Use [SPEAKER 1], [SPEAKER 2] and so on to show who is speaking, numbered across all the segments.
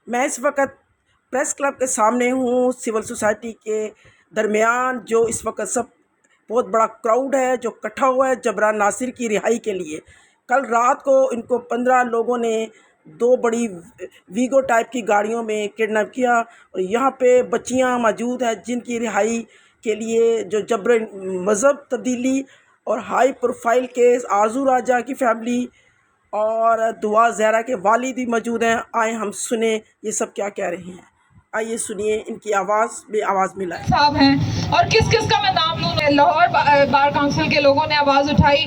[SPEAKER 1] मैं इस वक्त प्रेस क्लब के सामने हूँ। सिविल सोसाइटी के दरमियान जो इस वक्त सब बहुत बड़ा क्राउड है जो इकट्ठा हुआ है जबरान नासिर की रिहाई के लिए। कल रात को इनको 15 लोगों ने 2 बड़ी वीगो टाइप की गाड़ियों में किडनैप किया और यहाँ पे बच्चियाँ मौजूद हैं जिनकी रिहाई के लिए जो जबर मज़हब तब्दीली और हाई प्रोफाइल केस आरजू राजा की फैमिली और दुआ ज़हरा के वालिद भी मौजूद हैं। आए हम सुने ये सब क्या कह रहे हैं। आइए सुनिए इनकी आवाज़ में आवाज़ मिला है
[SPEAKER 2] साहब हैं और किस किस का मैं नाम लूँ। लाहौर बार काउंसिल के लोगों ने आवाज़ उठाई,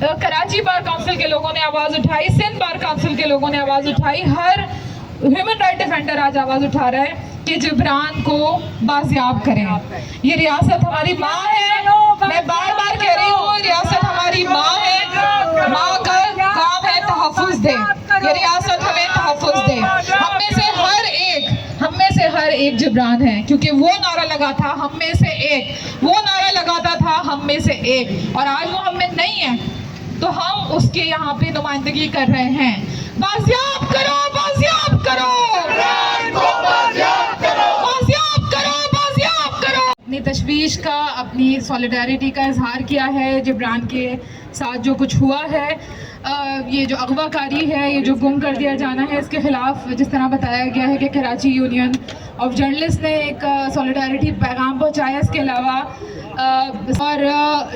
[SPEAKER 2] कराची बार काउंसिल के लोगों ने आवाज़ उठाई, सिंध बार काउंसिल के लोगों ने आवाज़ उठाई। हर ह्यूमन राइट डिफेंडर आज आवाज़ उठा रहा है कि जिब्रान को बाजियाब करें। ये रियासत हमारी माँ है, मैं बार बार कह रही हूँ, रियासत हमारी माँ है, माँ का काम है तहफ़्फ़ुज़ दे, ये रियासत हमें तहफ़्फ़ुज़ दे। हम में से हर एक जिब्रान है, क्योंकि वो नारा लगा था हम में से एक, वो नारा लगाता था हम में से एक, और आज वो हम में नहीं है तो हम उसके यहाँ पे नुमाइंदगी कर रहे हैं। बाजियाब करो, बाजियाब करो, बाजियाब करो, बाजियाब करो। अपनी तशवीश का, अपनी सॉलिडारिटी का इजहार किया है जिब्रान के साथ जो कुछ हुआ है। ये जो अगवाकारी है, ये जो गुम कर दिया जाना है, इसके ख़िलाफ़ जिस तरह बताया गया है कि कराची यूनियन ऑफ जर्नलिस्ट ने एक सॉलिडारिटी पैगाम पहुंचाया। इसके अलावा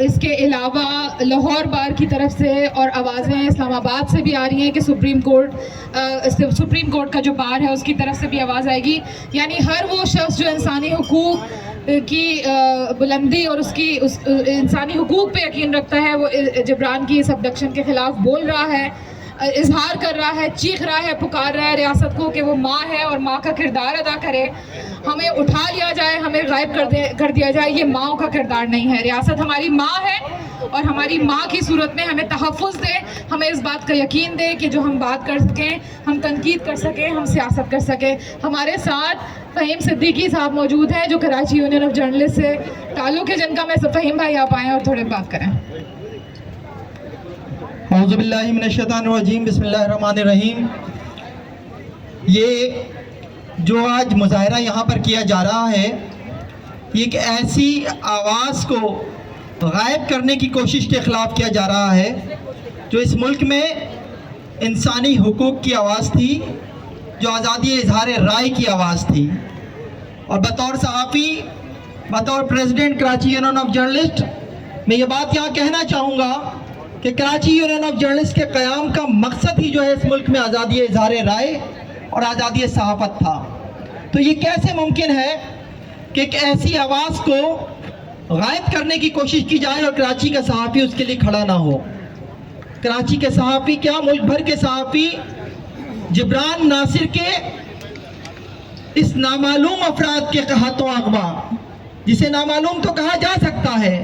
[SPEAKER 2] इसके अलावा लाहौर बार की तरफ से और आवाज़ें इस्लामाबाद से भी आ रही हैं कि सुप्रीम कोर्ट का जो बार है उसकी तरफ से भी आवाज़ आएगी। यानी हर वो शख्स जो इंसानी हुकूक की बुलंदी और उस इंसानी हुकूक पे यकीन रखता है, वो जिब्रान की इस अबडक्शन के ख़िलाफ़ बोल रहा है, इजहार कर रहा है, चीख रहा है, पुकार रहा है रियासत को कि वो माँ है और माँ का किरदार अदा करे। हमें उठा लिया जाए, हमें गायब कर दिया जाए, ये माँ का किरदार नहीं है। रियासत हमारी माँ है और हमारी माँ की सूरत में हमें तहफ़्फ़ुज़ दे, हमें इस बात का यकीन दे कि जो हम बात कर सकें, हम तनकीद कर सकें, हम सियासत कर सकें। हमारे साथ फ़हीम सिद्दीकी साहब मौजूद हैं जो कराची यूनियन ऑफ जर्नलिस्ट से ताल्लुक़ है, जिनका मैं फ़हीम भाई आप आएँ और थोड़ी बात करें।
[SPEAKER 3] औज़ु बिल्लाहि मिनश शैतानिर रजीम, बिस्मिल्लाहिर रहमानिर रहीम। ये जो आज मुज़ाहरा यहाँ पर किया जा रहा है, ये एक ऐसी आवाज़ को गायब करने की कोशिश के ख़िलाफ़ किया जा रहा है जो इस मुल्क में इंसानी हुकूक की आवाज़ थी, जो आज़ादी इज़हार राय की आवाज़ थी। और बतौर सहाफ़ी, बतौर president Karachi union of journalist, मैं ये बात यहाँ कहना चाहूँगा कि कराची यूनियन ऑफ जर्नलिस्ट के क़याम का मकसद ही जो है इस मुल्क में आज़ादी इज़हार राय और आज़ादी सहाफ़त था। तो ये कैसे मुमकिन है कि एक ऐसी आवाज़ को गायब करने की कोशिश की जाए और कराची का सहाफ़ी उसके लिए खड़ा ना हो। कराची के सहाफ़ी क्या, मुल्क भर के सहाफ़ी जिब्रान नासिर के इस नामालूम अफराद के हाथों अगवा, जिसे नामालूम तो कहा जा सकता है,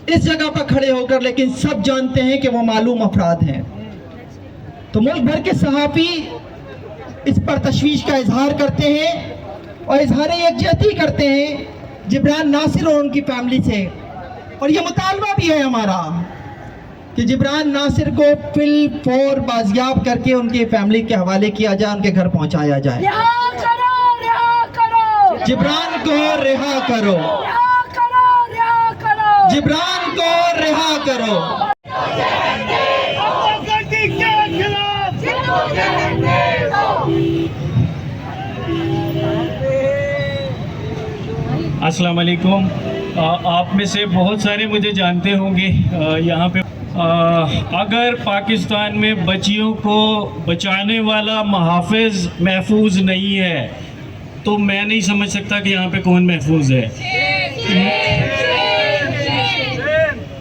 [SPEAKER 3] इस जगह पर खड़े होकर, लेकिन सब जानते हैं कि वो मालूम अफराद हैं। तो मुल्क भर के सहाफ़ी इस पर तशवीश का इजहार करते हैं और इजहार यकजहती करते हैं जिब्रान नासिर और उनकी फैमिली से। और ये मुतालबा भी है हमारा कि जिब्रान नासिर को फिल फौर बाजियाब करके उनकी फैमिली के हवाले किया जाए, उनके घर पहुंचाया जाए।
[SPEAKER 4] रिहा करो, रिहा करो,
[SPEAKER 3] जिब्रान को रिहा करो,
[SPEAKER 4] रिहा करो, रिहा करो,
[SPEAKER 3] जिब्रान को रिहा करो।
[SPEAKER 5] अस्सलाम वालेकुम। आप में से बहुत सारे मुझे जानते होंगे यहाँ पे। अगर पाकिस्तान में बच्चियों को बचाने वाला मुहाफ़िज़ महफूज नहीं है तो मैं नहीं समझ सकता कि यहाँ पे कौन महफूज है।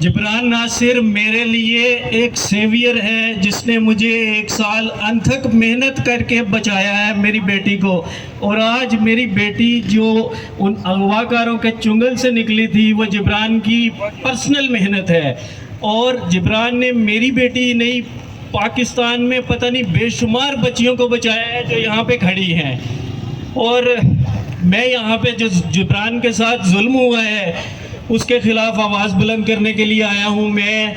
[SPEAKER 5] जिब्रान नासिर मेरे लिए एक सेवियर है जिसने मुझे 1 साल अनथक मेहनत करके बचाया है, मेरी बेटी को। और आज मेरी बेटी जो उन अगवाकारों के चुंगल से निकली थी, वो जिब्रान की पर्सनल मेहनत है। और जिब्रान ने मेरी बेटी नहीं, पाकिस्तान में पता नहीं बेशुमार बच्चियों को बचाया है जो यहाँ पे खड़ी हैं। और मैं यहाँ पे जो जिब्रान के साथ जुल्म हुआ है उसके ख़िलाफ़ आवाज़ बुलंद करने के लिए आया हूँ। मैं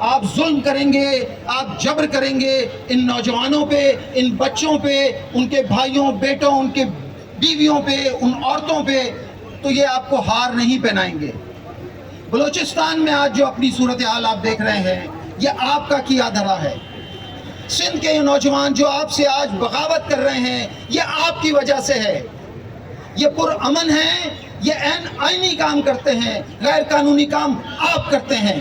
[SPEAKER 3] آپ ظلم کریں گے, آپ جبر کریں گے ان نوجوانوں پہ, ان بچوں پہ, ان کے بھائیوں بیٹوں, ان کے بیویوں پہ, ان عورتوں پہ, تو یہ آپ کو ہار نہیں پہنائیں گے. بلوچستان میں آج جو اپنی صورتحال آپ دیکھ رہے ہیں, یہ آپ کا کیا دھرا ہے. سندھ کے یہ نوجوان جو آپ سے آج بغاوت کر رہے ہیں, یہ آپ کی وجہ سے ہے. یہ پرامن ہیں, یہ عین آئینی کام کرتے ہیں, غیر قانونی کام آپ کرتے ہیں.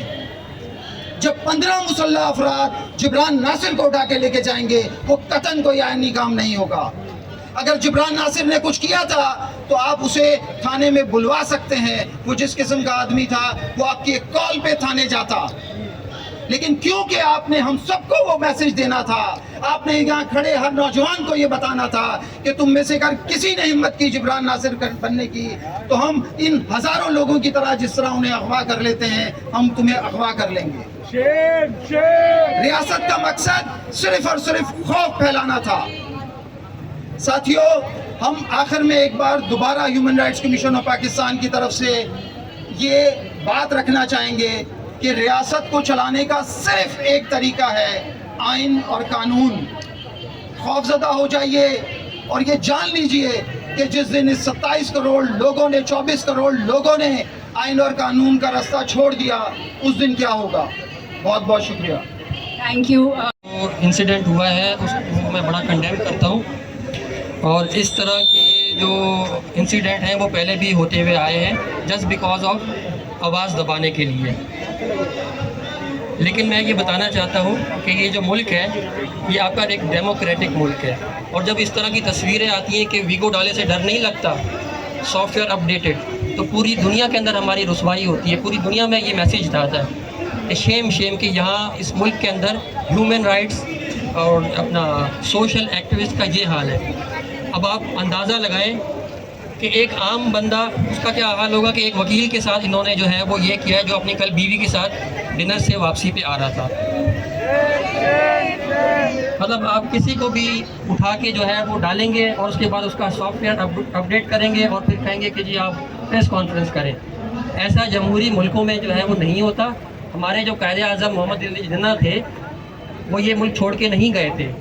[SPEAKER 3] جب 15 مسلح افراد جبران ناصر کو اٹھا کے لے کے جائیں گے, وہ قطعاً کوئی آئینی کام نہیں ہوگا. اگر جبران ناصر نے کچھ کیا تھا تو آپ اسے تھانے میں بلوا سکتے ہیں. وہ جس قسم کا آدمی تھا وہ آپ کی ایک کال پہ تھانے جاتا. لیکن کیونکہ آپ نے ہم سب کو وہ میسج دینا تھا, آپ نے یہاں کھڑے ہر نوجوان کو یہ بتانا تھا کہ تم میں سے اگر کسی نے ہمت کی جبران ناصر بننے کی, تو ہم ان ہزاروں لوگوں کی طرح جس طرح انہیں اغوا کر لیتے ہیں, ہم تمہیں اغوا کر لیں گے. ریاست کا مقصد صرف اور صرف خوف پھیلانا تھا. ساتھیوں, ہم آخر میں ایک بار دوبارہ human rights commission of Pakistan کی طرف سے یہ بات رکھنا چاہیں گے کہ ریاست کو چلانے کا صرف ایک طریقہ ہے, آئین اور قانون. خوفزدہ ہو جائیے اور یہ جان لیجئے کہ جس دن اس 27 کروڑ لوگوں نے, 24 کروڑ لوگوں نے آئین اور قانون کا راستہ چھوڑ دیا, اس دن کیا ہوگا. بہت بہت شکریہ.
[SPEAKER 6] Thank you. انسیڈنٹ ہوا ہے اس کو میں بڑا کنڈیم کرتا ہوں, اور اس طرح کے جو انسیڈنٹ ہیں وہ پہلے بھی ہوتے ہوئے آئے ہیں جسٹ بیکاز آف آواز دبانے کے لیے. لیکن میں یہ بتانا چاہتا ہوں کہ یہ جو ملک ہے یہ آپ کا ایک ڈیموکریٹک ملک ہے, اور جب اس طرح کی تصویریں آتی ہیں کہ ویگو ڈالے سے ڈر نہیں لگتا, سافٹ ویئر اپڈیٹڈ, تو پوری دنیا کے اندر ہماری رسوائی ہوتی ہے. پوری دنیا میں یہ میسیج جاتا ہے کہ شیم کہ یہاں اس ملک کے اندر ہیومن رائٹس اور اپنا سوشل ایکٹیوسٹ کا یہ حال ہے. اب آپ اندازہ لگائیں کہ ایک عام بندہ اس کا کیا حال ہوگا کہ ایک وکیل کے ساتھ انہوں نے جو ہے وہ یہ کیا ہے جو اپنی کل بیوی کے ساتھ ڈنر سے واپسی پہ آ رہا تھا. مطلب آپ کسی کو بھی اٹھا کے جو ہے وہ ڈالیں گے اور اس کے بعد اس کا سافٹ ویئر اپڈیٹ کریں گے اور پھر کہیں گے کہ جی آپ پریس کانفرنس کریں. ایسا جمہوری ملکوں میں جو ہے وہ نہیں ہوتا. ہمارے جو قائد اعظم محمد علی جناح تھے وہ یہ ملک چھوڑ کے نہیں گئے تھے.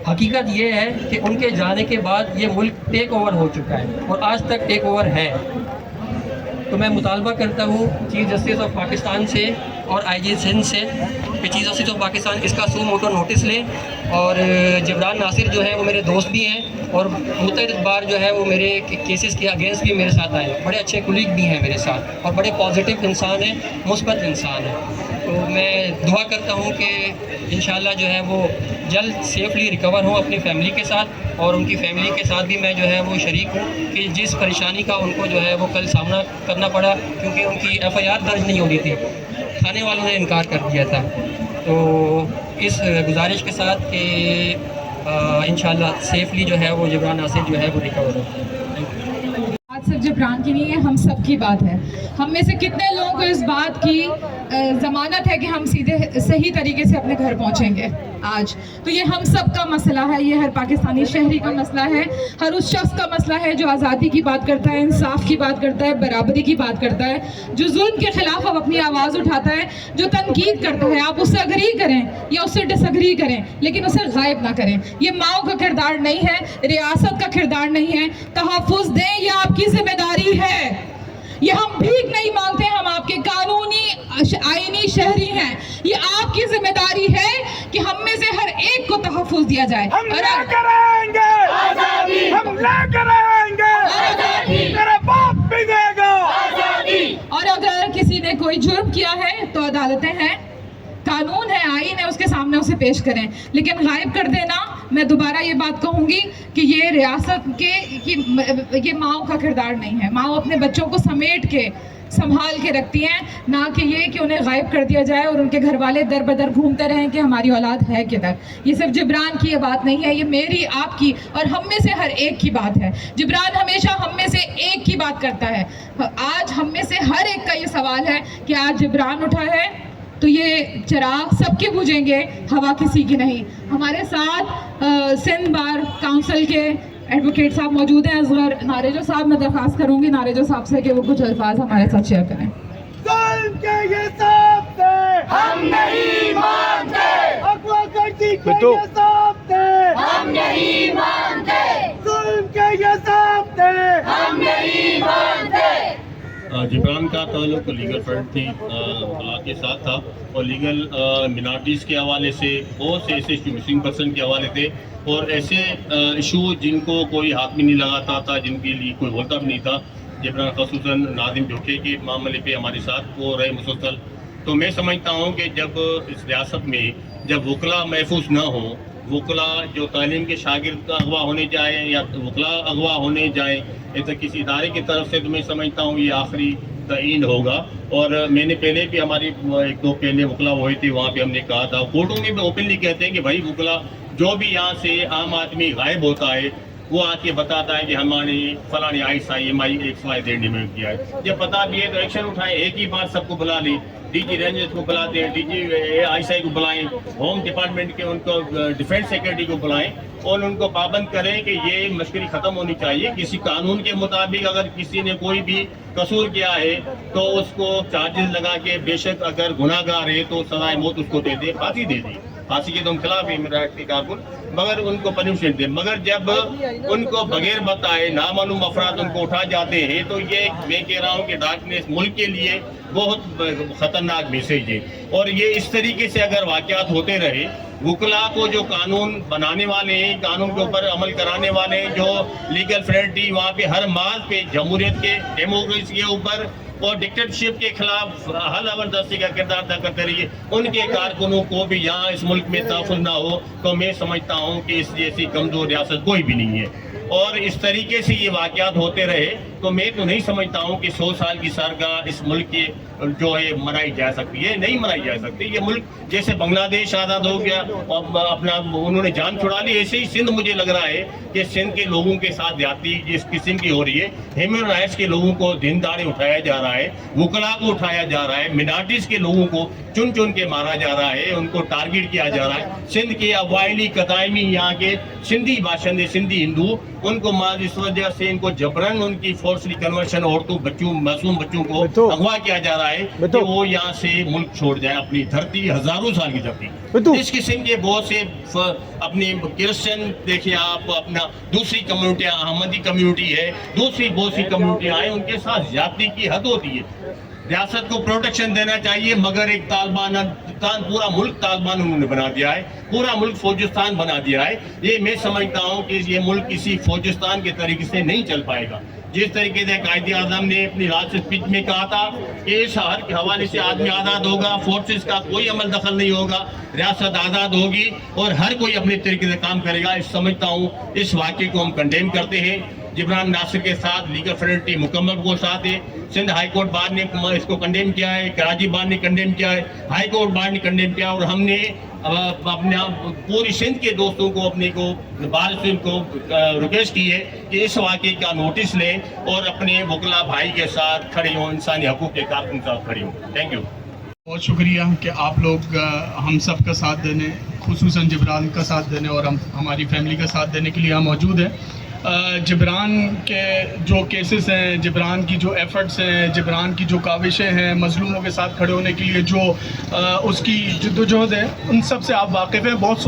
[SPEAKER 6] حقیقت یہ ہے کہ ان کے جانے کے بعد یہ ملک ٹیک اوور ہو چکا ہے اور آج تک ٹیک اوور ہے. تو میں مطالبہ کرتا ہوں چیف جسٹس آف پاکستان سے اور آئی جی سندھ سے کہ چیف جسٹس آف پاکستان اس کا سو موٹو نوٹس لیں. اور جبران ناصر جو ہے وہ میرے دوست بھی ہیں اور متعدد بار جو ہے وہ میرے کیسز کے اگینسٹ بھی میرے ساتھ آئے. بڑے اچھے کولیگ بھی ہیں میرے ساتھ اور بڑے پازیٹیو انسان ہیں, مثبت انسان ہیں. تو میں دعا کرتا ہوں کہ انشاءاللہ جو ہے وہ جلد سیفلی ریکور ہوں اپنی فیملی کے ساتھ, اور ان کی فیملی کے ساتھ بھی میں جو ہے وہ شریک ہوں کہ جس پریشانی کا ان کو جو ہے وہ کل سامنا کرنا پڑا کیونکہ ان کی ایف آئی آر درج نہیں ہونی تھی, تھانے والوں نے انکار کر دیا تھا. تو اس گزارش کے ساتھ کہ انشاءاللہ سیفلی جو ہے وہ جبران ناصر جو ہے وہ ریکور ہو.
[SPEAKER 2] بات صرف جبران کی نہیں ہے, ہم سب کی بات ہے. ہم میں سے کتنے لوگوں کو اس بات کی ضمانت ہے کہ ہم سیدھے صحیح طریقے سے اپنے گھر پہنچیں گے آج؟ تو یہ ہم سب کا مسئلہ ہے, یہ ہر پاکستانی شہری کا مسئلہ ہے, ہر اس شخص کا مسئلہ ہے جو آزادی کی بات کرتا ہے, انصاف کی بات کرتا ہے, برابری کی بات کرتا ہے, جو ظلم کے خلاف اب اپنی آواز اٹھاتا ہے, جو تنقید کرتا ہے. آپ اس سے اگری کریں یا اس سے ڈس اگری کریں لیکن اسے غائب نہ کریں. یہ ماؤں کا کردار نہیں ہے, ریاست کا کردار نہیں ہے. تحفظ دیں, یہ آپ کی ذمہ داری ہے. یہ ہم بھیک نہیں مانگتے, ہم آپ کے قانونی آئینی شہری ہیں. یہ آپ کی ذمہ داری ہے کہ ہم میں سے ہر ایک کو تحفظ دیا جائے.
[SPEAKER 4] ہم لے کر آئیں گے آزادی, ہم لے کر آئیں گے آزادی, میرا باپ بھی دے گا آزادی.
[SPEAKER 2] اور اگر کسی نے کوئی جرم کیا ہے تو عدالتیں ہیں, قانون ہے, آئین ہے, اس کے سامنے اسے پیش کریں. لیکن غائب کر دینا, میں دوبارہ یہ بات کہوں گی کہ یہ ریاست کے یہ ماؤں کا کردار نہیں ہے. ماؤں اپنے بچوں کو سمیٹ کے سنبھال کے رکھتی ہیں, نہ کہ یہ کہ انہیں غائب کر دیا جائے اور ان کے گھر والے در بدر گھومتے رہیں کہ ہماری اولاد ہے کدھر. یہ صرف جبران کی یہ بات نہیں ہے, یہ میری, آپ کی اور ہم میں سے ہر ایک کی بات ہے. جبران ہمیشہ ہم میں سے ایک کی بات کرتا ہے. آج ہم میں سے ہر ایک کا یہ سوال ہے کہ آج جبران اٹھا ہے تو یہ چراغ سب کے بجھیں گے, ہوا کسی کی نہیں. ہمارے ساتھ سندھ بار کاؤنسل کے ایڈوکیٹ صاحب موجود ہیں, اصغر ناریجو صاحب. میں درخواست کروں گی ناریجو صاحب سے کہ وہ کچھ الفاظ ہمارے ساتھ شیئر کریں.
[SPEAKER 4] जुल्म के ये सामने हम नहीं मानते, अगवा गर्दी के ये सामने हम नहीं मानते, जुल्म के ये सामने हम नहीं मानते।
[SPEAKER 7] जिब्रान का ताल्लुक लीगल फ्रंट थी ब्लॉक के साथ था और लीगल मिनॉरिटीज़ के हवाले से बहुत से ऐसे इशू मिसिंग पर्सन के हवाले थे और ऐसे इशू जिनको कोई हाथ में नहीं लगाता था, जिनके लिए कोई होता भी नहीं था। जिब्रान खसूसन नाज़िम जोखे के मामले पे हमारे साथ वो रहे मुसलसल। तो मैं समझता हूँ कि जब इस रियासत में जब वकला महफूज ना हो, वकला जो तालीम के शागिर्द अगवा होने जाए या वकला अगवा होने जाए ऐसा किसी इदारे की तरफ से, तो मैं समझता हूँ ये आखिरी तयीन होगा। और मैंने पहले भी हमारी एक दो पहले वकला हुई थी, वहाँ पे हमने कहा था, कोर्टों में भी ओपनली कहते हैं कि भाई वकला जो भी यहाँ से आम आदमी गायब होता है वो आके बताता है कि हमारे फलानी ISI XYZ में किया है। जब पता भी है तो एक्शन उठाएं, एक ही बार सबको बुला लें, DG रेंजर्स को बुलाते हैं, DG ISI को बुलाएं, होम डिपार्टमेंट के उनको डिफेंस सेक्रेटरी को बुलाएं और उनको पाबंद करें कि ये मश्करी ख़त्म होनी चाहिए। किसी कानून के मुताबिक अगर किसी ने कोई भी कसूर किया है तो उसको चार्जेस लगा के, बेशक अगर गुनाहगार है तो सजाए मौत उसको दे दे, फांसी दे दे। फांसी के तो हम खिलाफ है मेरा के कारकुन, मगर उनको पनिशमेंट दे। मगर जब उनको बगैर बताए नामालूम अफराद उनको उठा जाते हैं तो ये मैं कह रहा हूँ कि डार्कनेस मुल्क के लिए बहुत ख़तरनाक मैसेज है। और ये इस तरीके से अगर वाक़यात होते रहे, वकला को जो कानून बनाने वाले हैं, कानून के ऊपर अमल कराने वाले हैं, जो लीगल फ्रेंटी वहाँ पे हर माज पे जमहूरियत के, डेमोक्रेसी के ऊपर और डिक्टेटरशिप के खिलाफ हर जबरदस्ती का किरदार अदा करते रहिए, उनके कारकुनों को भी यहाँ इस मुल्क में तहफ़्फ़ुज़ ना हो, तो मैं समझता हूँ कि इस जैसी कमज़ोर रियासत कोई भी नहीं है। और इस तरीके से ये वाक़यात होते रहे तो मैं तो नहीं समझता हूँ कि 100 साल की सालगिरह इस मुल्क के जो है मनाई जा सकती है, नहीं मनाई जा सकती। ये मुल्क जैसे बांग्लादेश आज़ाद हो गया और अपना उन्होंने जान छुड़ा ली, ऐसे ही सिंध मुझे लग रहा है कि सिंध के लोगों के साथ ज्यादती जिस किस्म की हो रही है। ह्यूमन राइट्स के लोगों को दिन दाड़े उठाया जा रहा है, वकला को उठाया जा रहा है, मिनॉरिटीज़ के लोगों को चुन चुन के मारा जा रहा है, उनको टारगेट किया जा रहा है। सिंध के अवाइली कदायमी यहाँ के सिंधी बाशिंदे, सिंधी हिंदू, उनको माज इस वजह से इनको जबरन उनकी फोर्सली कन्वर्शन औरतों बच्चों मासूम बच्चों को अगवा किया जा रहा है कि वो यहाँ से मुल्क छोड़ जाए, अपनी धरती, हजारों साल की धरती। इस किस्म के बहुत से अपने क्रिश्चियन देखिए आप, अपना दूसरी कम्युनिटियाँ, अहमदी कम्युनिटी है, दूसरी बहुत सी कम्युनिटियाँ हैं, उनके साथ ज्यादती की हद होती है। रियासत को प्रोटेक्शन देना चाहिए, मगर एक तालिबान पूरा मुल्क तालिबान उन्होंने बना दिया है, पूरा मुल्क फौजिस्तान बना दिया है। ये मैं समझता हूँ कि ये मुल्क किसी फौजिस्तान के तरीके से नहीं चल पाएगा। जिस तरीके से कायदे आज़म ने अपनी रात स्पीच में कहा था कि इस हर के हवाले से आदमी आज़ाद होगा, फोर्सेस का कोई अमल दखल नहीं होगा, रियासत आज़ाद होगी और हर कोई अपने तरीके से काम करेगा। इस समझता हूँ इस वाक़े को हम कंडेम करते हैं। जिब्रान नासिर के साथ लीगल फ्रेंटी मुकम्मल वो साथ है। सिंध हाई कोर्ट बार ने इसको कंडेम किया है, कराची बार ने कंडेम किया है, हाई कोर्ट बार ने कंडेम किया, और हमने अपने पूरी सिंध के दोस्तों को, अपने को बार से उनको रिक्वेस्ट की है कि इस वाक़े का नोटिस लें और अपने वकला भाई के साथ खड़े हों, इंसानी हकूक़ के कारकुन के साथ खड़े हों। Thank you.
[SPEAKER 8] बहुत शुक्रिया कि आप लोग हम सब का साथ देने, खुसूसन जिब्रान का साथ देने और हमारी फैमिली का साथ देने के लिए हम मौजूद हैं। जिब्रान के जो केसेस हैं, जिब्रान की जो एफ़र्ट्स हैं, जिब्रान की जो काविशें हैं, मज़लूमों के साथ खड़े होने के लिए जो उसकी जद्दोजहद है, उन सब से आप वाकिफ़ हैं। बहुत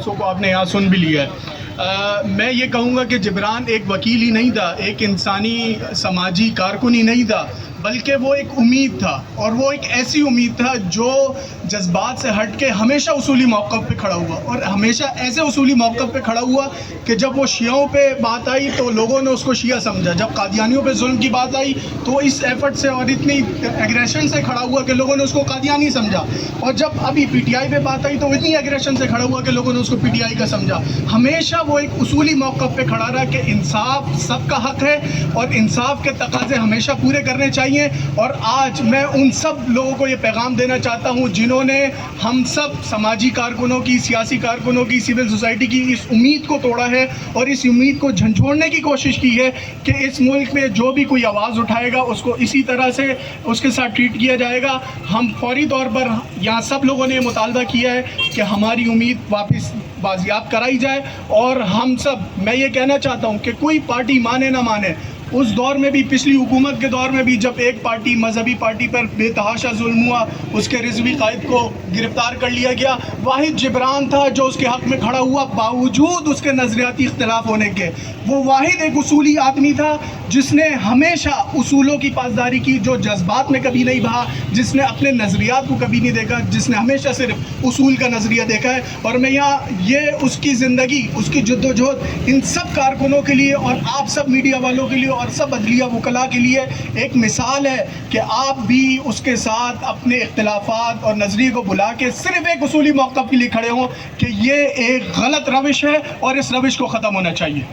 [SPEAKER 8] सौ को आपने यहाँ सुन भी लिया है। मैं ये कहूँगा कि जिब्रान एक वकील ही नहीं था, एक इंसानी समाजी कारकुन ही नहीं था, बल्कि वो एक उम्मीद था, और वो एक ऐसी उम्मीद था जो जज्बात से हट के हमेशा उसूली मौक़िफ़ पे खड़ा हुआ, और हमेशा ऐसे उसूली मौक़िफ़ पे खड़ा हुआ कि जब वो शियाओं पे बात आई तो लोगों ने उसको शिया समझा, जब कादियानियों पे जुल्म की बात आई तो इस एफर्ट से और इतनी एग्रेशन से खड़ा हुआ कि लोगों ने उसको कादियानी समझा, और जब अभी PTI पे बात आई तो इतनी एग्रेशन से खड़ा हुआ कि लोगों ने उसको PTI का समझा। हमेशा वो एक उसूली मौक़िफ़ पे खड़ा रहा कि इंसाफ सबका हक़ है और इंसाफ के तकाज़े हमेशा पूरे करने चाहिए। और आज मैं उन सब लोगों को ये पैगाम देना चाहता हूँ जिन्होंने हम सब समाजी कारकुनों की, सियासी कारकुनों की, सिविल सोसाइटी की इस उम्मीद को तोड़ा है और इस उम्मीद को झंझोड़ने की कोशिश की है कि इस मुल्क में जो भी कोई आवाज़ उठाएगा उसको इसी तरह से उसके साथ ट्रीट किया जाएगा। हम फौरी तौर पर यहाँ सब लोगों ने ये मुतालबा किया है कि हमारी उम्मीद वापस बाजियाब कराई जाए, और हम सब, मैं ये कहना चाहता हूँ कि कोई पार्टी माने ना माने, उस दौर में भी, पिछली हुकूमत के दौर में भी, जब एक पार्टी मजहबी पार्टी पर बेतहाशा जुल्म हुआ, उसके रिजवी कायद को गिरफ्तार कर लिया गया, वाहिद जिब्रान था जो उसके हक़ में खड़ा हुआ बावजूद उसके नज़रियाती इख्तिलाफ होने के। वो वाहिद एक उसूली आदमी था जिसने हमेशा उसूलों की पासदारी की, जो जज्बात में कभी नहीं बहा, जिसने अपने नज़रियात को कभी नहीं देखा, जिसने हमेशा सिर्फ उसूल का नज़रिया देखा है। और मैं यहाँ ये उसकी ज़िंदगी, उसकी जद्दोजहद इन सब कारकुनों के लिए और आप सब मीडिया वालों के लिए और सब अदलिया वकला के लिए एक मिसाल है कि आप भी उसके साथ अपने इख्तिलाफात और नज़रिए को बुला के सिर्फ एक उसूली मौक़िफ़ के लिए खड़े हों कि ये एक गलत रविश है और इस रविश को ख़त्म होना चाहिए।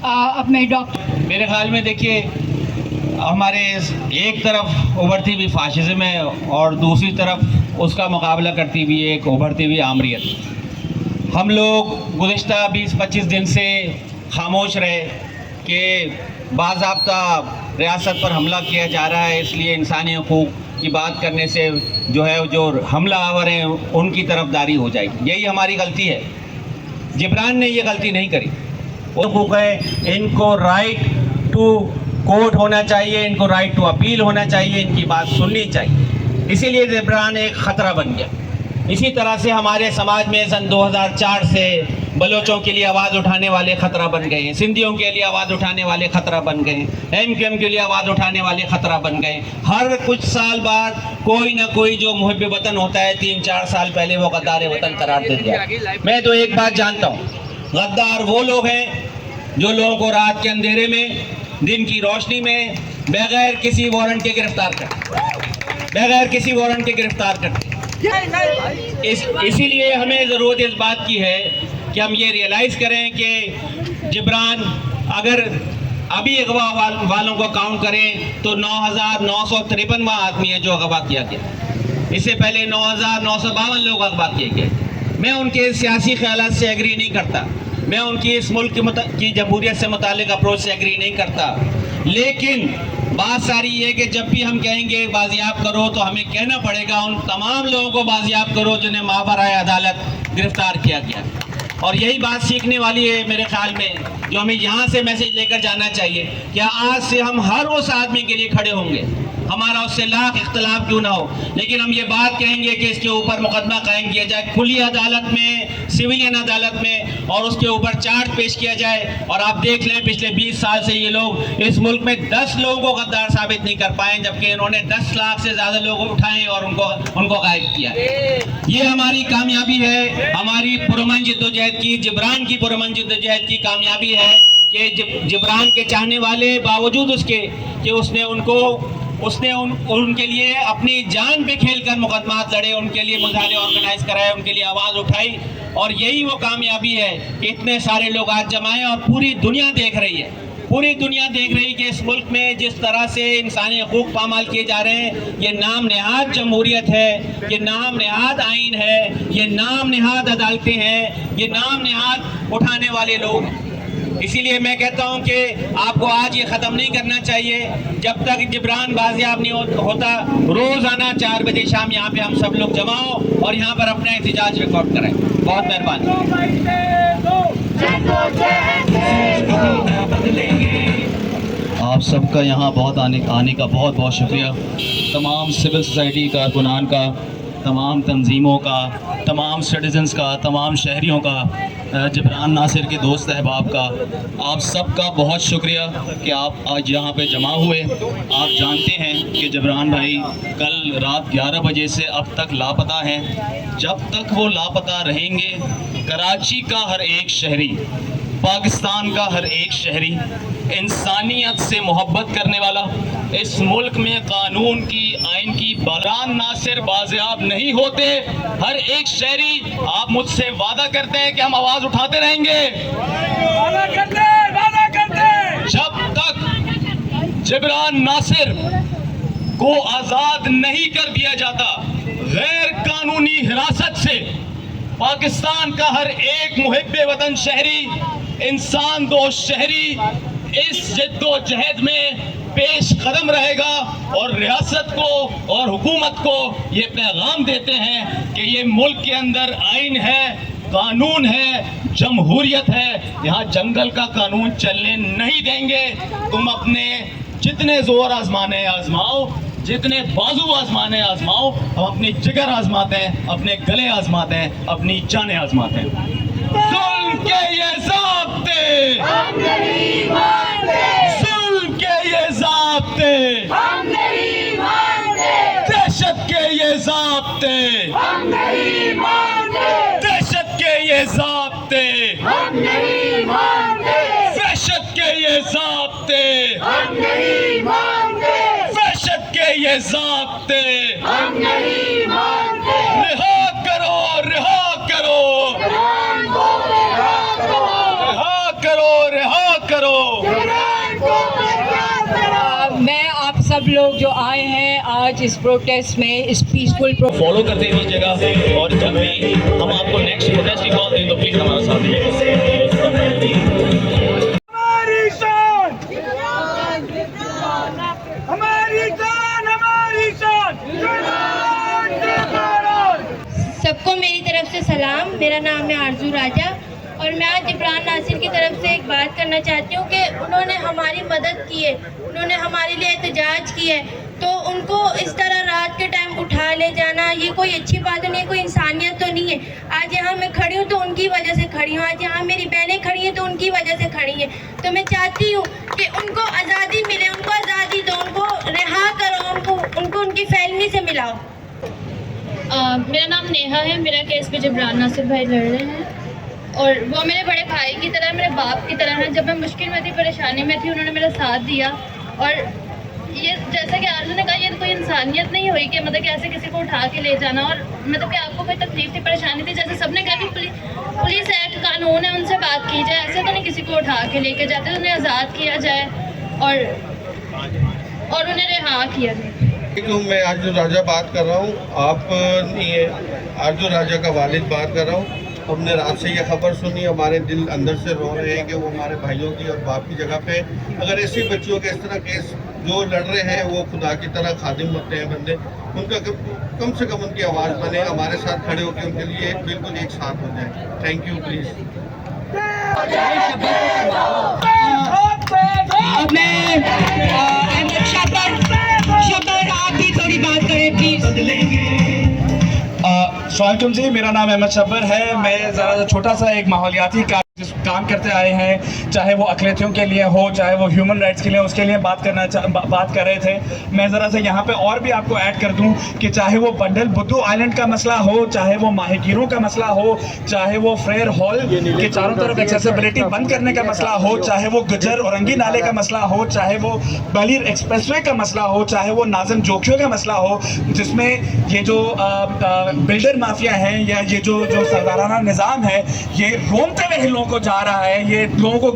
[SPEAKER 2] अपने डॉक्टर,
[SPEAKER 9] मेरे ख्याल में देखिए, हमारे एक तरफ उभरती हुई फाशिज़्म है और दूसरी तरफ उसका मुकाबला करती हुई एक उभरती हुई आमरीत। हम लोग गुज़िश्ता 20-25 दिन से खामोश रहे कि बाज़ाब्ता रियासत पर हमला किया जा रहा है, इसलिए इंसानी हकूक़ की बात करने से जो हमला आवर हैं उनकी तरफदारी हो जाएगी। यही हमारी गलती है। जिब्रान ने ये गलती नहीं करी। हकूक़ है, इनको राइट टू कोर्ट होना चाहिए, इनको राइट टू अपील होना चाहिए, इनकी बात सुननी चाहिए। इसीलिए जिब्रान एक ख़तरा बन गया। इसी तरह से हमारे समाज में सन 2004 से बलोचों के लिए आवाज़ उठाने वाले ख़तरा बन गए हैं, सिंधियों के लिए आवाज़ उठाने वाले ख़तरा बन गए हैं, MQM के लिए आवाज़ उठाने वाले ख़तरा बन गए। हर कुछ साल बाद कोई ना कोई जो मुहिब वतन होता है, 3-4 साल पहले वो गद्दार वतन करार दे दिया। मैं तो एक बात जानता हूँ, गद्दार वो लोग हैं जो लोगों को रात के अंधेरे में, दिन की रोशनी में बगैर किसी वारंट के गिरफ्तार करते, बगैर किसी वारंट के गिरफ्तार करते। इसीलिए हमें ज़रूरत इस बात की है कि हम ये रियलाइज़ करें कि जिब्रान, अगर अभी अगवा वालों को काउंट करें तो 9,953 आदमी है जो अगवा किया गया। इससे पहले 9,952 लोग अगवा किए गए। मैं उनके सियासी ख्यालात से एग्री नहीं करता, मैं उनकी इस मुल्क की जमहूरियत से मुतालिक अप्रोच से एग्री नहीं करता, लेकिन बात सारी ये कि जब भी हम कहेंगे बाजियाब करो तो हमें कहना पड़ेगा उन तमाम लोगों को बाजियाब करो जिन्हें मावराए अदालत गिरफ्तार किया गया। और यही बात सीखने वाली है मेरे ख्याल में, जो हमें यहाँ से मैसेज लेकर जाना चाहिए कि आज से हम हर उस आदमी के लिए खड़े होंगे, हमारा उससे लाख इख्तलाफ क्यों ना हो, लेकिन हम ये बात कहेंगे कि इसके ऊपर मुकदमा कायम किया जाए खुली अदालत में, सिविलियन अदालत में, और उसके ऊपर चार्ज पेश किया जाए। और आप देख लें, पिछले 20 साल से ये लोग इस मुल्क में 10 लोगों को गद्दार साबित नहीं कर पाए, जबकि इन्होंने 10 लाख से ज़्यादा लोग उठाए और उनको गायब किया। ये हमारी कामयाबी है, हमारी पुरअमन जद्दोजहद की, जिब्रान की पुरअमन जद्दोजहद की कामयाबी है कि जिब्रान के चाहने वाले, बावजूद उसके कि उसने उनके लिए अपनी जान पे खेलकर मुकदमात लड़े, उनके लिए मुजाहरे ऑर्गेनाइज कराए, उनके लिए आवाज़ उठाई। और यही वो कामयाबी है कि इतने सारे लोग आज जमाए और पूरी दुनिया देख रही है, पूरी दुनिया देख रही है कि इस मुल्क में जिस तरह से इंसानी हकूक़ पामाल किए जा रहे हैं, ये नाम नेहाद जमहूरियत है, ये नाम नेहाद आइन है, ये नाम नेहाद अदालतें हैं, ये नाम नेहाद उठाने वाले लोग हैं। इसीलिए मैं कहता हूं कि आपको आज ये ख़त्म नहीं करना चाहिए जब तक जिब्रान बाजियाब नहीं होता। रोज़ाना 4 बजे शाम यहाँ पे हम सब लोग जमा हो और यहाँ पर अपना एहतजाज रिकॉर्ड करें। बहुत मेहरबानी।
[SPEAKER 10] आप सबका यहाँ बहुत आने का बहुत बहुत शुक्रिया। तमाम सिविल सोसाइटी कारकुनान का, तमाम तंजीमों का, तमाम सिटीज़न्स का, तमाम शहरियों का, जिब्रान नासिर के दोस्त अहबाब का, आप सबका बहुत शुक्रिया कि आप आज यहाँ पे जमा हुए। आप जानते हैं कि जिब्रान भाई कल रात 11 बजे से अब तक लापता हैं। जब तक वो लापता रहेंगे, कराची का हर एक शहरी, पाकिस्तान का हर एक शहरी, इंसानियत से मोहब्बत करने वाला, इस मुल्क में कानून की, आइन की, जिब्रान नासिर बाजियाब नहीं होते, हर एक शहरी, आप मुझसे वादा करते हैं कि हम आवाज़ उठाते रहेंगे जब तक जिब्रान नासिर को आज़ाद नहीं कर दिया जाता। गैर कानूनी हिरासत से पाकिस्तान का हर एक मुहिब्बे वतन शहरी, इंसान दोस्त शहरी इस जद्दोजहद में पेश कदम रहेगा और रियासत को और हुकूमत को ये पैगाम देते हैं कि ये मुल्क के अंदर आइन है, कानून है, जमहूरियत है, यहाँ जंगल का कानून चलने नहीं देंगे। तुम अपने जितने जोर आजमाने आजमाओ, जितने बाजू आजमाने आजमाओ, हम अपनी जिगर आजमाते हैं, अपने गले आजमाते हैं, अपनी जानें आजमाते हैं। जुल्म के ये ज़ाब्ते हम नहीं मानते, जुल्म के ये ज़ाब्ते हम नहीं मानते, दहशत के ये ज़ाब्ते हम नहीं मानते, दहशत के ये ज़ाब्ते हम नहीं मानते, वहशत के ये ज़ाब्ते हम नहीं मानते, वहशत के ये ज़ाब्ते हम नहीं मानते। रिहा करो, रिहा करो,
[SPEAKER 11] मैं आप सब लोग जो आए हैं आज इस प्रोटेस्ट में, इस पीसफुल
[SPEAKER 10] फॉलो करते रहिएगा और जब भी हम आपको नेक्स्ट प्रोटेस्ट की कॉल दें तो प्लीज हमारे साथ
[SPEAKER 4] हमारी शान, हमारी जान, हमारी शान।
[SPEAKER 12] सबको मेरी तरफ से सलाम। मेरा नाम है आरजू राजा और मैं आज जिब्रान नासिर की तरफ से एक बात करना चाहती हूँ कि उन्होंने हमारी मदद की है, उन्होंने हमारे लिए एहतजाज की है, तो उनको इस तरह रात के टाइम उठा ले जाना ये कोई अच्छी बात नहीं है, कोई इंसानियत तो नहीं है। आज यहाँ मैं खड़ी हूँ तो उनकी वजह से खड़ी हूँ, आज यहाँ मेरी बहनें खड़ी हैं तो उनकी वजह से खड़ी हैं। तो मैं चाहती हूँ कि उनको आज़ादी मिले, उनको आज़ादी दो, उनको रिहा करो, उनको उनकी फैमिली से मिलाओ।
[SPEAKER 13] मेरा नाम नेहा है। मेरा केस पे जिब्रान नासिर भाई लड़ रहे हैं और वो मेरे बड़े भाई की तरह, मेरे बाप की तरह हैं। जब मैं मुश्किल में थी, परेशानी में थी, उन्होंने मेरा साथ दिया। और ये जैसा कि आरज़ू ने कहा, ये कोई इंसानियत नहीं हुई कि मतलब कि ऐसे किसी को उठा के ले जाना। और मतलब कि आपको कोई तकलीफ थी, परेशानी थी, जैसे सबने कहा कि पुलिस एक्ट कानून है, उनसे बात की जाए। ऐसे तो नहीं किसी को उठा के लेके जाते, उन्हें आज़ाद किया जाए और उन्हें रिहा किया जाए।
[SPEAKER 14] मैं आरजू राजा बात कर रहा हूँ, आप नहीं है, आरजू राजा का वालिद बात कर रहा हूँ। हमने रात से ये खबर सुनी, हमारे दिल अंदर से रो रहे हैं कि वो हमारे भाइयों की और बाप की जगह पे अगर ऐसी बच्चियों के इस तरह केस जो लड़ रहे हैं, वो खुदा की तरह खादिम होते हैं बंदे, उनका कम से कम उनकी आवाज़ बने, हमारे साथ खड़े होकर उनके लिए बिल्कुल एक साथ हो जाए। Thank you. प्लीज़
[SPEAKER 11] आप भी थोड़ी बात करें प्लीज।
[SPEAKER 15] स्वागतम जी, मेरा नाम अहमद शब्बर है। मैं ज़रा छोटा सा एक माहौलियाती काम करते आए हैं, चाहे वो अक़लियतों के लिए हो, चाहे वो ह्यूमन राइट्स के लिए, उसके लिए बात कर रहे थे। मैं ज़रा सा यहाँ पे और भी आपको ऐड कर दूँ कि चाहे वो बंडल बुद्धू आइलैंड का मसला हो, चाहे वो माहिगीरों का मसला हो, चाहे वो फ्रेयर हॉल के चारों तरफ एक्सेसिबिलिटी बंद करने का मसला हो, चाहे वो गुजर औरंगी नाले का मसला हो, चाहे वो ग्वालियर एक्सप्रेसवे का मसला हो, चाहे वो नाज़िम जोखियों का मसला हो, जिसमें ये जो बिल्डर माफिया हैं या ये जो सरदाराना निज़ाम है, ये रोमते हुए हिलों को जा रहा है, ये लोगों को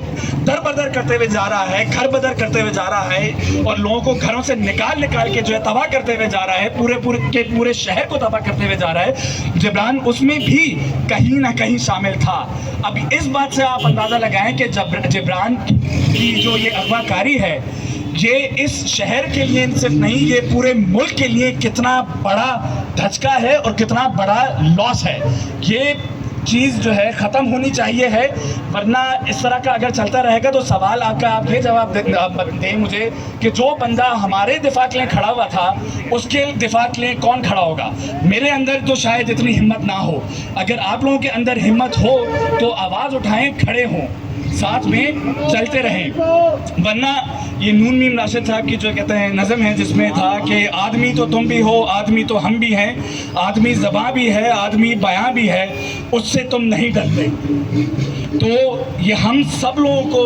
[SPEAKER 15] दर बदर करते हुए जा रहा है, घर बदर करते हुए जा रहा है और लोगों को घरों से निकाल के जो है तबाह करते हुए जा रहा है, पूरे शहर को तबाह करते हुए जा रहा है। जिब्रान उसमें भी कहीं ना कहीं शामिल था। अब इस बात से आप अंदाज़ा लगाएं कि जिब्रान की जो ये अगवाकारी है, ये इस शहर के लिए सिर्फ नहीं, ये पूरे मुल्क के लिए कितना बड़ा धचका है और कितना बड़ा लॉस है। ये चीज़ जो है ख़त्म होनी चाहिए है, वरना इस तरह का अगर चलता रहेगा तो सवाल आपका आप ये जवाब दें मुझे कि जो बंदा हमारे दिफा के लिए खड़ा हुआ था, उसके दिफा के लिए कौन खड़ा होगा? मेरे अंदर तो शायद इतनी हिम्मत ना हो। अगर आप लोगों के अंदर हिम्मत हो तो आवाज़ उठाएं, खड़े हों, साथ में चलते रहें। वरना ये नून मीम राशिद साहब की जो कहते हैं नज़म है, जिसमें था कि आदमी तो तुम भी हो, आदमी तो हम भी हैं, आदमी ज़बां भी है, आदमी बयां भी है, उससे तुम नहीं डरते। तो ये हम सब लोगों को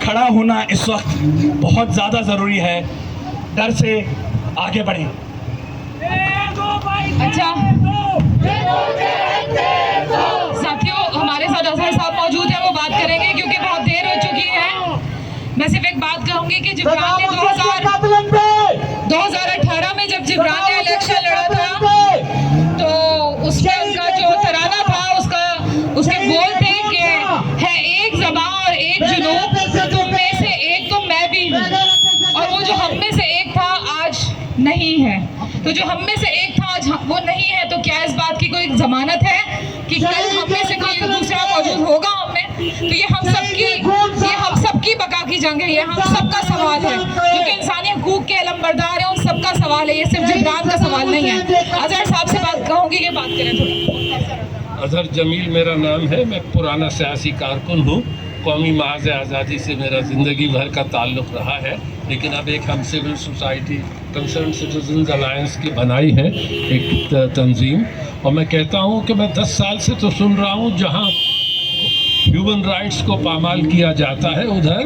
[SPEAKER 15] खड़ा होना इस वक्त बहुत ज़्यादा ज़रूरी है। डर से आगे बढ़ें।
[SPEAKER 2] अच्छा साथियों, हमारे साथ अजहर साहब मौजूद हैं, वो बात करेंगे क्योंकि बहुत देर हो चुकी है। मैं सिर्फ एक बात कहूंगी कि जिब्रान ने 2018 में जब जिब्रान ने इलेक्शन लड़ा था तो उसमें उनका जो तराना था, उसके बोल थे कि है एक ज़बां और एक जुनूब, तुम में से एक तो मैं भी हूँ। और वो जो हम में से एक था आज नहीं है, तो जो हम में से एक था आज वो नहीं है, तो क्या इस बात की कोई जमानत है कि कल हम में से कोई जंग है, ये हम सबका सवाल है, क्योंकि इंसानी हकूक के अलमबरदार हैं, उन सबका सवाल है, ये सिर्फ जिब्रान का सवाल नहीं है। अजहर साहब से बात कहूँगी कि बात करें थोड़ा।
[SPEAKER 16] अजहर जमील मेरा नाम है, मैं पुराना सियासी कारकुन हूँ। कौमी महाज़ आज़ादी से मेरा ज़िंदगी भर का ताल्लुक़ रहा है, लेकिन अब एक हम civil society concern citizens alliance की बनाई है एक तंजीम, और मैं कहता हूँ कि मैं 10 साल से तो सुन रहा हूँ जहाँ ह्यूमन राइट्स को पामाल किया जाता है उधर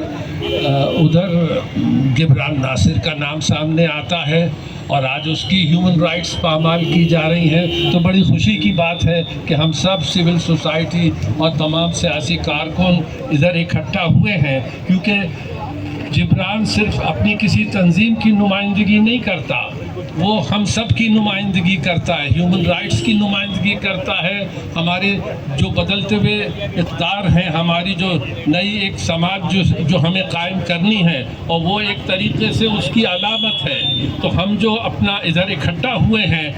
[SPEAKER 16] जिब्रान नासिर का नाम सामने आता है और आज उसकी ह्यूमन राइट्स पामाल की जा रही हैं। तो बड़ी खुशी की बात है कि हम सब सिविल सोसाइटी और तमाम सियासी कारकुन इधर इकट्ठा हुए हैं, क्योंकि जिब्रान सिर्फ अपनी किसी तंजीम की नुमाइंदगी नहीं करता, वो हम सब की नुमाइंदगी करता है, ह्यूमन राइट्स की नुमाइंदगी करता है, हमारे जो बदलते हुए इक़्तिदार हैं, हमारी जो नई एक समाज जो हमें कायम करनी है, और वो एक तरीके से उसकी अलामत है। तो हम जो अपना इधर इकट्ठा हुए हैं,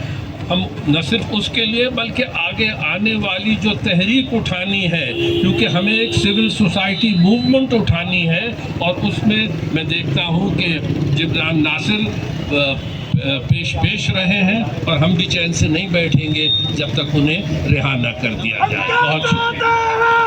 [SPEAKER 16] हम न सिर्फ उसके लिए बल्कि आगे आने वाली जो तहरीक उठानी है, क्योंकि हमें एक सिविल सोसाइटी मूवमेंट उठानी है, और उसमें मैं देखता हूँ कि जिब्रान नासिर पेश रहे हैं, और हम भी चैन से नहीं बैठेंगे जब तक उन्हें रिहा न कर दिया जाए। बहुत शुक्रिया।